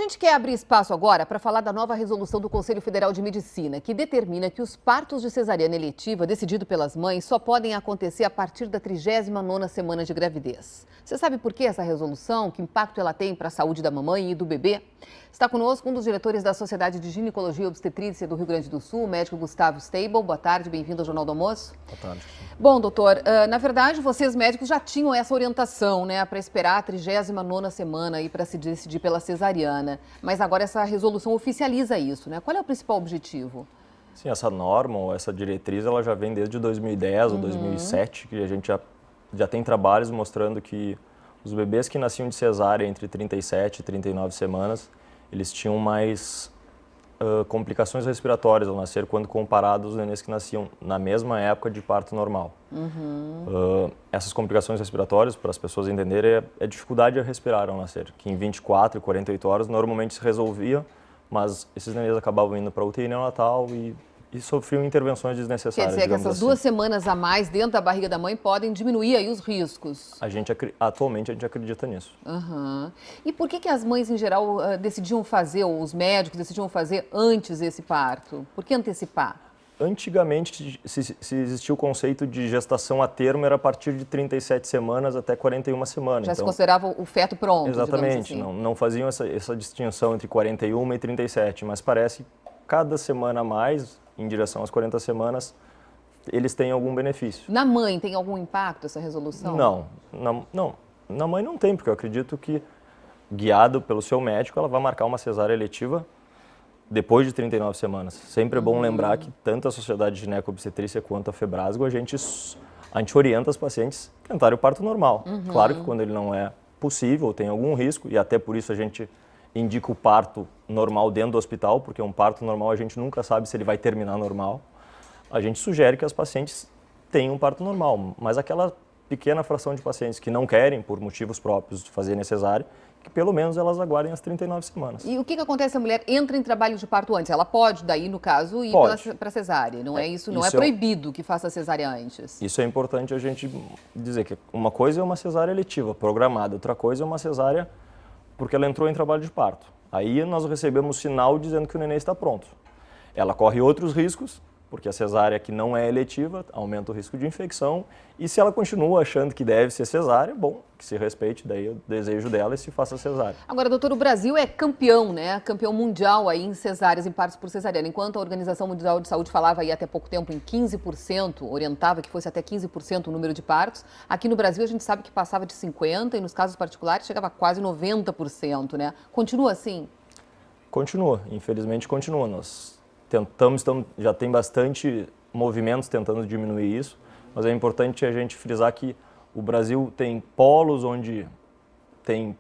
gente quer abrir espaço agora para falar da nova resolução do Conselho Federal de Medicina, que determina que os partos de cesariana eletiva, decidido pelas mães, só podem acontecer a partir da 39ª semana de gravidez. Você sabe por que essa resolução? Que impacto ela tem para a saúde da mamãe e do bebê? Está conosco um dos diretores da Sociedade de Ginecologia e Obstetrícia do Rio Grande do Sul, o médico Gustavo Stable. Boa tarde, bem-vindo ao Jornal do Almoço. Boa tarde. Bom, doutor, na verdade, vocês médicos já tinham essa orientação, né, para esperar a 39ª semana e para se decidir pela cesariana. Mas agora essa resolução oficializa isso, né? Qual é o principal objetivo? Sim, essa norma ou essa diretriz, ela já vem desde 2010 ou 2007, que a gente já tem trabalhos mostrando que os bebês que nasciam de cesárea entre 37 e 39 semanas, eles tinham mais complicações respiratórias ao nascer quando comparados aos nenês que nasciam na mesma época de parto normal. Essas complicações respiratórias, para as pessoas entenderem, é dificuldade a respirar ao nascer, que em 24 e 48 horas normalmente se resolvia, mas esses nenês acabavam indo para a UTI neonatal e sofriam intervenções desnecessárias. Quer dizer que essas 2 semanas a mais dentro da barriga da mãe podem diminuir aí os riscos? Atualmente a gente acredita nisso. E por que as mães em geral decidiam fazer, ou os médicos decidiam fazer antes esse parto? Por que antecipar? Antigamente, se existia o conceito de gestação a termo, era a partir de 37 semanas até 41 semanas. Já se considerava o feto pronto, exatamente, digamos assim. Não faziam essa distinção entre 41 e 37, mas parece que cada semana a mais, em direção às 40 semanas, eles têm algum benefício. Na mãe tem algum impacto essa resolução? Não. Na mãe não tem, porque eu acredito que, guiado pelo seu médico, ela vai marcar uma cesárea eletiva depois de 39 semanas. Sempre é bom lembrar que tanto a Sociedade de Gineco-Obstetrícia quanto a Febrasgo, a gente orienta as pacientes a tentarem o parto normal. Claro que quando ele não é possível, tem algum risco, e até por isso a gente indica o parto normal dentro do hospital, porque um parto normal a gente nunca sabe se ele vai terminar normal. A gente sugere que as pacientes tenham um parto normal, mas aquela pequena fração de pacientes que não querem, por motivos próprios, fazer cesárea, que pelo menos elas aguardem as 39 semanas. E o que acontece se a mulher entra em trabalho de parto antes? Ela pode, daí, no caso, ir para cesárea, não é isso? Não é proibido que faça cesárea antes. Isso é importante a gente dizer, que uma coisa é uma cesárea eletiva, programada, outra coisa é uma cesárea porque ela entrou em trabalho de parto. Aí nós recebemos sinal dizendo que o neném está pronto. Ela corre outros riscos, porque a cesárea que não é eletiva aumenta o risco de infecção, e se ela continua achando que deve ser cesárea, bom, que se respeite, daí o desejo dela e se faça cesárea. Agora, doutor, o Brasil é campeão, né? Campeão mundial aí em cesáreas, em partos por cesariana. Enquanto a Organização Mundial de Saúde falava aí até pouco tempo em 15%, orientava que fosse até 15% o número de partos, aqui no Brasil a gente sabe que passava de 50% e nos casos particulares chegava a quase 90%, né? Continua assim? Continua, infelizmente continua. Nós já tem bastante movimentos tentando diminuir isso, mas é importante a gente frisar que o Brasil tem polos onde tem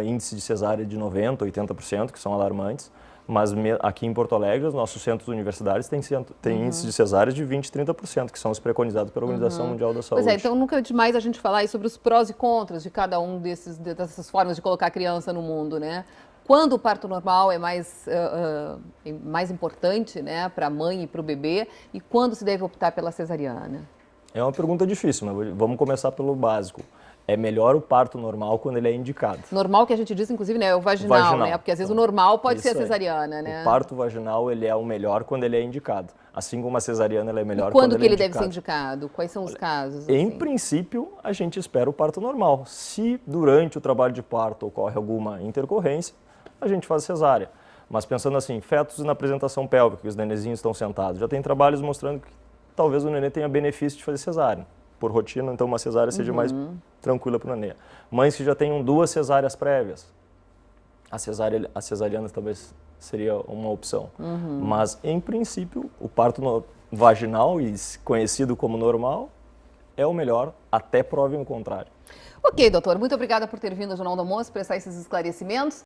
índice de cesárea de 90%, 80%, que são alarmantes, mas aqui em Porto Alegre, os nossos centros universitários têm índices de cesáreas de 20%, 30%, que são os preconizados pela Organização Mundial da Saúde. Pois é, então nunca é demais a gente falar aí sobre os prós e contras de cada um dessas formas de colocar a criança no mundo, né? Quando o parto normal é mais importante, né, para a mãe e para o bebê, e quando se deve optar pela cesariana? É uma pergunta difícil, mas vamos começar pelo básico. É melhor o parto normal quando ele é indicado. Normal que a gente diz, inclusive, né, é o vaginal, né? Porque às vezes o normal pode ser a cesariana, né? O parto vaginal, ele é o melhor quando ele é indicado. Assim como a cesariana, ela é melhor quando que ele deve ser indicado? Quais são os casos? Em princípio, a gente espera o parto normal. Se durante o trabalho de parto ocorre alguma intercorrência, a gente faz cesárea. Mas pensando assim, fetos na apresentação pélvica, que os nenezinhos estão sentados, já tem trabalhos mostrando que talvez o nenê tenha benefício de fazer cesárea. Por rotina, então uma cesárea seja mais tranquila para o nenê. Mães que já tenham 2 cesáreas prévias, a cesariana talvez seria uma opção. Mas, em princípio, o parto vaginal, e conhecido como normal, é o melhor, até provem o contrário. Ok, doutor, muito obrigada por ter vindo ao Jornal do Almoço prestar esses esclarecimentos.